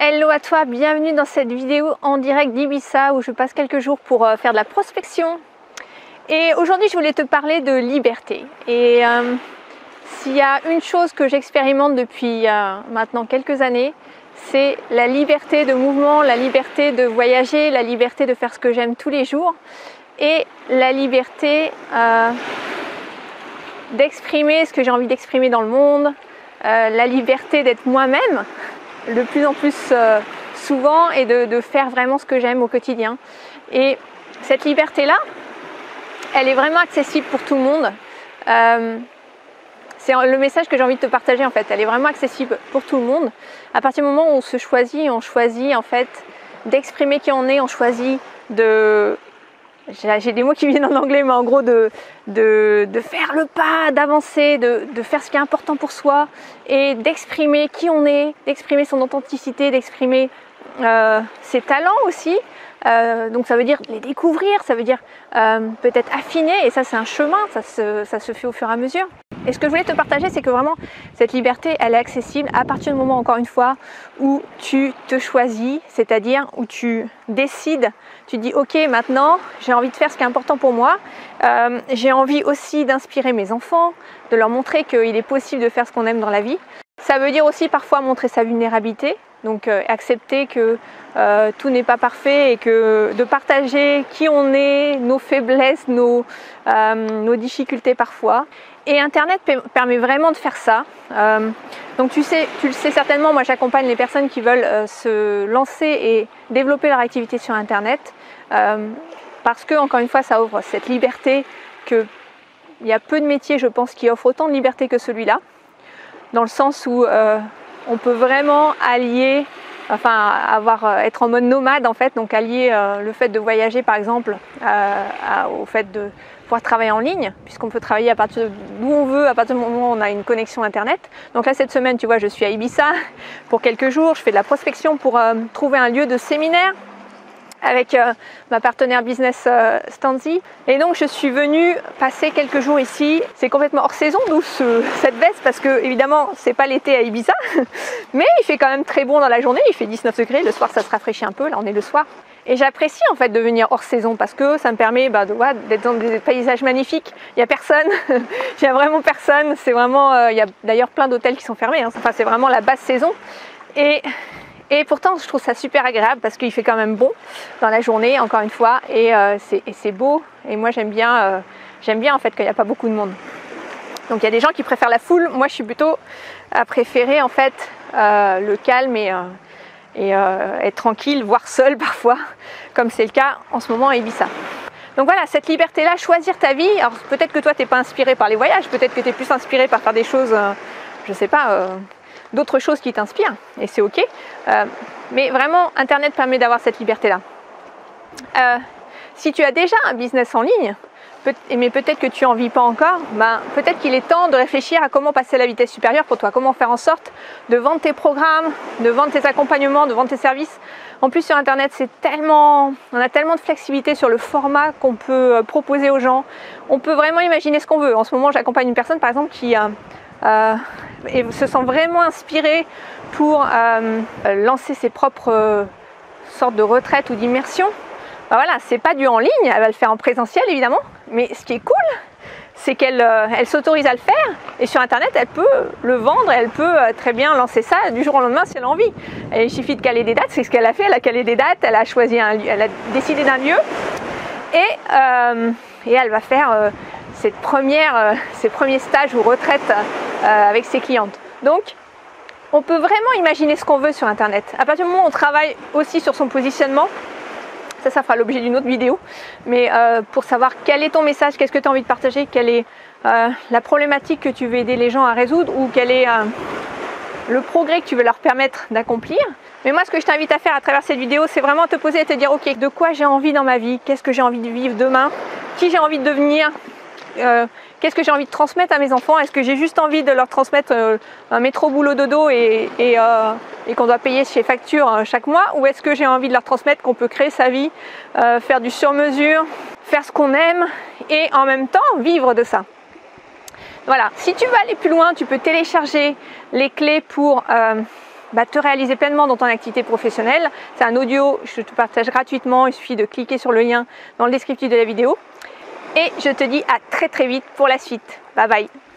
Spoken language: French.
Hello à toi, bienvenue dans cette vidéo en direct d'Ibiza où je passe quelques jours pour faire de la prospection. Et aujourd'hui je voulais te parler de liberté. Et s'il y a une chose que j'expérimente depuis maintenant quelques années, c'est la liberté de mouvement, la liberté de voyager, la liberté de faire ce que j'aime tous les jours et la liberté d'exprimer ce que j'ai envie d'exprimer dans le monde, la liberté d'être moi-même de plus en plus souvent et de faire vraiment ce que j'aime au quotidien. Et cette liberté-là, elle est vraiment accessible pour tout le monde. C'est le message que j'ai envie de te partager en fait. Elle est vraiment accessible pour tout le monde. À partir du moment où on se choisit, on choisit en fait d'exprimer qui on est, on choisit de... J'ai des mots qui viennent en anglais, mais en gros de faire le pas, d'avancer, de faire ce qui est important pour soi et d'exprimer qui on est, d'exprimer son authenticité, d'exprimer ses talents aussi. Donc ça veut dire les découvrir, ça veut dire peut-être affiner, et ça c'est un chemin, ça se fait au fur et à mesure. Et ce que je voulais te partager, c'est que vraiment cette liberté, elle est accessible à partir du moment, encore une fois, où tu te choisis, c'est-à-dire où tu décides, tu dis ok, maintenant j'ai envie de faire ce qui est important pour moi, j'ai envie aussi d'inspirer mes enfants, de leur montrer qu'il est possible de faire ce qu'on aime dans la vie. Ça veut dire aussi parfois montrer sa vulnérabilité, donc accepter que tout n'est pas parfait et que de partager qui on est, nos faiblesses, nos difficultés parfois. Et Internet permet vraiment de faire ça. Donc tu le sais certainement, moi j'accompagne les personnes qui veulent se lancer et développer leur activité sur Internet parce que, encore une fois, ça offre cette liberté qu'il y a peu de métiers, je pense, qui offrent autant de liberté que celui-là, dans le sens où on peut vraiment allier, être en mode nomade en fait, donc allier le fait de voyager par exemple au fait de pouvoir travailler en ligne, puisqu'on peut travailler à partir d'où on veut, à partir du moment où on a une connexion internet. Donc là cette semaine, tu vois, je suis à Ibiza pour quelques jours, je fais de la prospection pour trouver un lieu de séminaire avec ma partenaire business Stanzi, et donc je suis venue passer quelques jours ici. C'est complètement hors saison, d'où cette veste, parce que évidemment c'est pas l'été à Ibiza, mais il fait quand même très bon dans la journée, il fait 19 degrés, le soir ça se rafraîchit un peu, là on est le soir. Et j'apprécie en fait de venir hors saison parce que ça me permet d'être dans des paysages magnifiques. Il n'y a personne, il n'y a vraiment personne, c'est vraiment, il y a d'ailleurs plein d'hôtels qui sont fermés, hein. Enfin c'est vraiment la basse saison. Et pourtant, je trouve ça super agréable parce qu'il fait quand même bon dans la journée, encore une fois, et c'est beau. Et moi, j'aime bien en fait qu'il n'y a pas beaucoup de monde. Donc, il y a des gens qui préfèrent la foule. Moi, je suis plutôt à préférer en fait le calme et être tranquille, voire seule parfois, comme c'est le cas en ce moment à Ibiza. Donc voilà, cette liberté-là, choisir ta vie. Alors peut-être que toi, tu n'es pas inspiré par les voyages, peut-être que tu es plus inspiré par faire des choses, je sais pas, d'autres choses qui t'inspirent, et c'est ok. Mais vraiment, Internet permet d'avoir cette liberté-là. Si tu as déjà un business en ligne, mais peut-être que tu n'en vis pas encore, peut-être qu'il est temps de réfléchir à comment passer à la vitesse supérieure pour toi, comment faire en sorte de vendre tes programmes, de vendre tes accompagnements, de vendre tes services. En plus sur Internet, on a tellement de flexibilité sur le format qu'on peut proposer aux gens. On peut vraiment imaginer ce qu'on veut. En ce moment, j'accompagne une personne par exemple qui et se sent vraiment inspirée pour lancer ses propres sortes de retraites ou d'immersion. Voilà, c'est pas du en ligne, elle va le faire en présentiel évidemment, mais ce qui est cool, c'est qu'elle s'autorise à le faire, et sur Internet, elle peut le vendre, elle peut très bien lancer ça du jour au lendemain si elle a envie. Il suffit de caler des dates, c'est ce qu'elle a fait, elle a calé des dates, elle a choisi elle a décidé d'un lieu, et elle va faire ses premiers stages ou retraites avec ses clientes. Donc, on peut vraiment imaginer ce qu'on veut sur Internet. À partir du moment où on travaille aussi sur son positionnement, ça fera l'objet d'une autre vidéo, mais pour savoir quel est ton message, qu'est-ce que tu as envie de partager, quelle est la problématique que tu veux aider les gens à résoudre, ou quel est le progrès que tu veux leur permettre d'accomplir. Mais moi, ce que je t'invite à faire à travers cette vidéo, c'est vraiment te poser et te dire ok, de quoi j'ai envie dans ma vie, qu'est-ce que j'ai envie de vivre demain, qui j'ai envie de devenir, qu'est-ce que j'ai envie de transmettre à mes enfants. Est-ce que j'ai juste envie de leur transmettre un métro boulot dodo et qu'on doit payer chez facture chaque mois, ou est-ce que j'ai envie de leur transmettre qu'on peut créer sa vie, faire du sur-mesure, faire ce qu'on aime et en même temps vivre de ça. Voilà, si tu veux aller plus loin, tu peux télécharger les clés pour te réaliser pleinement dans ton activité professionnelle. C'est un audio, je te partage gratuitement, il suffit de cliquer sur le lien dans le descriptif de la vidéo. Et je te dis à très vite pour la suite. Bye bye.